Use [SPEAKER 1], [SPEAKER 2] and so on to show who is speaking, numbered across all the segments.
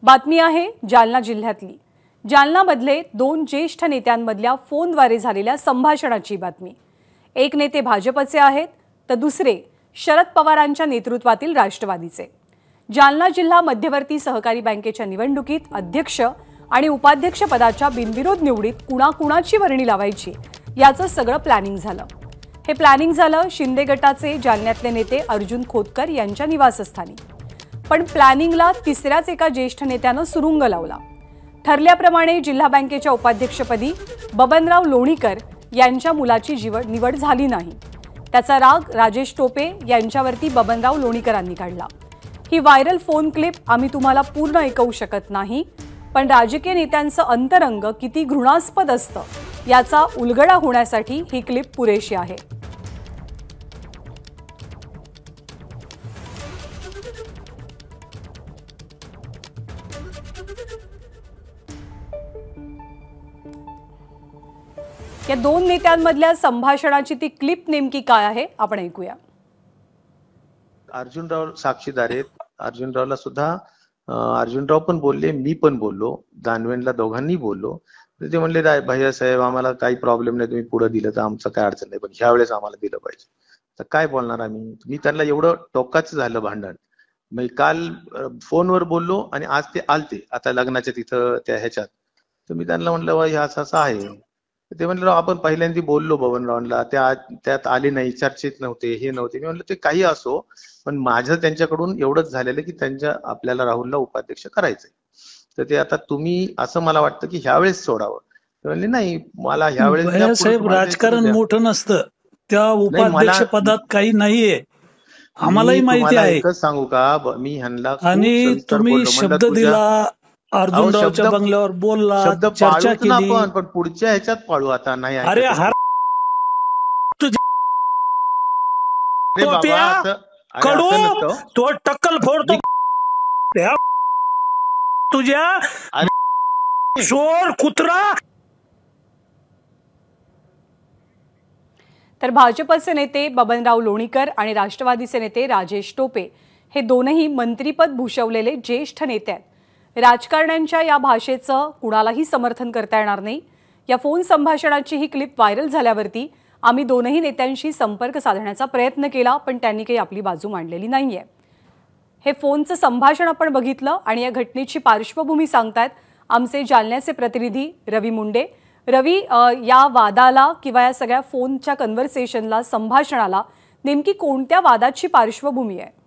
[SPEAKER 1] बातमी आहे जालना जिल्ह्यातली। जालनामधले दोन ज्येष्ठ नेत्यांमधल्या फोनद्वारे झालेल्या संभाषणाची बातमी। एक नेते भाजपचे आहेत तर दुसरे शरद पवारांच्या नेतृत्वातील राष्ट्रवादीचे। जालना जिल्हा मध्यवर्ती सहकारी बँकेच्या निवडणुकीत अध्यक्ष आणि उपाध्यक्ष पदाच्या बिनविरोध निवडीत कुणाकुणाची वर्णी लावायची याचं सगळं प्लॅनिंग झालं। हे प्लॅनिंग झालं शिंदे गटाचे जालन्यातले नेते अर्जुन खोतकर यांच्या निवासस्थानी। पण प्लॅनिंगला तिसऱ्याच एका ज्येष्ठ नेत्यानं सुरुंग लावला। ठरल्याप्रमाणे जिल्हा बँकेच्या उपाध्यक्षपदी बबनराव लोणीकर यांच्या मुलाची निवड झाली नाही। त्याचा राग राजेश टोपे यांच्यावरती बबनराव लोणीकरांनी काढला। ही व्हायरल फोन क्लिप आम्ही तुम्हाला पूर्ण ऐकवू शकत नाही, पण राजकीय नेत्यांचं अंतरंग किती घृणास्पद असतं याचा उलगडा होण्यासाठी ही क्लिप पुरेशी आहे। या दोन नेत्यांमधल्या संभाषणाची ती क्लिप नेमकी काय आहे आपण ऐकूया।
[SPEAKER 2] अर्जुनराव साक्षीदार आहेत। अर्जुनरावला सुद्धा अर्जुनराव पण बोलले, मी पण बोललो, दानवेंना दोघांनी बोललो। ते म्हणले भैया साहेब आम्हाला काही प्रॉब्लेम नाही, तुम्ही पुढे दिलं तर आमचं काय अडचण नाही, पण ह्या वेळेस आम्हाला दिलं पाहिजे। तर काय बोलणार आम्ही? मी त्यांना एवढं टोकाचं झालं भांडण। मी काल फोनवर बोललो आणि आज ते आलते आता लग्नाच्या तिथं त्या ह्याच्यात। तर मी त्यांना म्हणलं हे असं असं आहे। ते म्हणलं आपण पहिल्यांदा बोललो बबनरावांना, त्यात आले नाही, चर्चेत नव्हते, हे नव्हते। मी म्हणलं ते काही असो, पण माझं त्यांच्याकडून एवढंच झालेलं की आपल्याला राहुलला उपाध्यक्ष करायचंय। तर ते आता तुम्ही असं मला वाटतं की ह्यावेळेस सोडावं। ते म्हणले नाही मला ह्यावेळेस
[SPEAKER 3] साहेब राजकारण मोठं नसतं, त्या उपाध्यक्ष पदात काही नाहीये, आम्हालाही माहिती आहे।
[SPEAKER 2] एकच सांगू का, मी ह्यांना
[SPEAKER 3] आणि तुम्ही शब्द दिला, अर्जुनरावच्या बंगल्यावर बोलला, चर्चा केली,
[SPEAKER 2] पण पुढच्या ह्याच्यात पाळू आता नाही।
[SPEAKER 3] अरे कडू तो टक्कल फोडतो तुझ्या चोर कुत्रा।
[SPEAKER 1] तर भाजपचे नेते बबनराव लोणीकर आणि राष्ट्रवादीचे नेते राजेश टोपे हे दोनही मंत्रीपद भूषवलेले ज्येष्ठ नेते आहेत। राजकारण्यांच्या या भाषेचं कुणालाही समर्थन करता येणार नाही। या फोन संभाषणाची ही क्लिप व्हायरल झाल्यावरती आम्ही दोनही नेत्यांशी संपर्क साधण्याचा प्रयत्न केला, पण त्यांनी काही आपली बाजू मांडलेली नाहीये। हे फोनचं संभाषण आपण बघितलं आणि या घटनेची पार्श्वभूमी सांगतायत आमचे जालन्याचे प्रतिनिधी रवी मुंडे। रवी, या वादाला किंवा या सगळ्या फोनच्या कन्व्हर्सेशनला, संभाषणाला नेमकी कोणत्या वादाची पार्श्वभूमी आहे?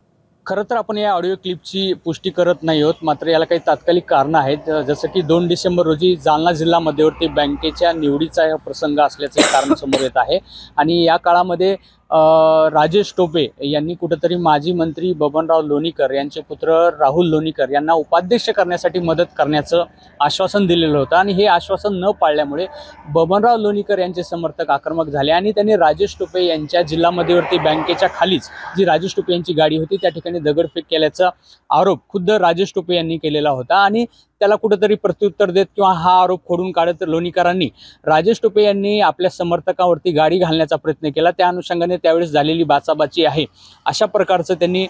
[SPEAKER 4] खरं तर आपण या ऑडिओ क्लिपची पुष्टी करत नाही आहोत, मात्र याला काही तात्कालिक कारणं आहेत। जसं की 2 डिसेंबर रोजी जालना जिल्हा मध्यवर्ती बँकेच्या निवडीचा प्रसंग असल्याचे कारण समोर येत आहे। आणि या काळामध्ये राजेश टोपे यांनी कुठेतरी माजी मंत्री बबनराव लोणीकर यांचे पुत्र राहुल लोणीकर यांना उपाध्यक्ष करण्यासाठी मदत करण्याचं आश्वासन दिलेलं होतं। आणि हे आश्वासन न पाळल्यामुळे बबनराव लोणीकर यांचे समर्थक आक्रमक झाले आणि त्यांनी राजेश टोपे यांच्या जिल्हा मध्यवर्ती बँकेच्या खालीच जी राजेश टोपे यांची गाडी होती त्या ठिकाणी दगडफेक केल्याचा आरोप खुद्द राजेश टोपे यांनी केलेला होता। आणि त्याला कुठेतरी प्रत्युत्तर देत किंवा हा आरोप खोडून काढत लोणीकरांनी राजेश टोपे यांनी आपल्या समर्थकांवरती गाडी घालण्याचा प्रयत्न केला। त्या अनुषंगाने त्यावेळेस झालेली बाचाबाची आहे अशा प्रकारचं त्यांनी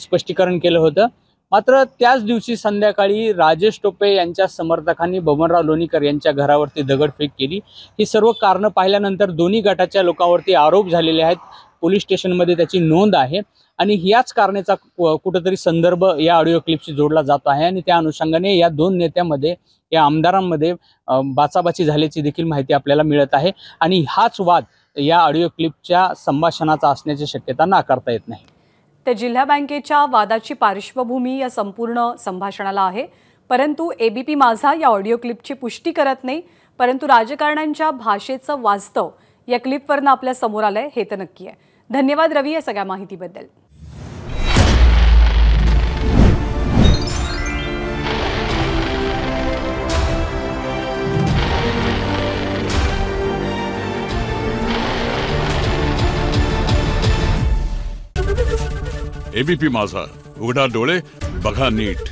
[SPEAKER 4] स्पष्टीकरण केलं होतं। मात्र त्याच दिवशी संध्याकाळी राजेश टोपे यांच्या समर्थकांनी बबनराव लोणीकर यांच्या घरावरती दगडफेक केली। ही सर्व कारणं पाहिल्यानंतर दोन्ही गटाच्या लोकांवरती आरोप झालेले आहेत। पोलीस स्टेशनमध्ये त्याची नोंद आहे आणि ह्याच कारणाचा कुठेतरी संदर्भ या ऑडिओ क्लिपशी जोडला जातो आहे। आणि त्या अनुषंगाने या दोन नेत्यांमध्ये, या आमदारांमध्ये बाचाबाची झाल्याची देखील माहिती आपल्याला मिळत आहे। आणि हाच वाद या ऑडिओ क्लिपच्या संभाषणाचा असण्याची शक्यता नाकारता येत नाही।
[SPEAKER 1] तर जिल्हा बँकेच्या वादाची पार्श्वभूमी या संपूर्ण संभाषणाला आहे, परंतु एबीपी माझा या ऑडिओ क्लिपची पुष्टी करत नाही, परंतु राजकारण्यांच्या भाषेचं वास्तव या क्लिपवरनं आपल्या समोर आलंय हे तर नक्की आहे। धन्यवाद रवी या सगळ्या माहितीबद्दल।
[SPEAKER 5] एबीपी माझा, उघडा डोळे बघा नीट।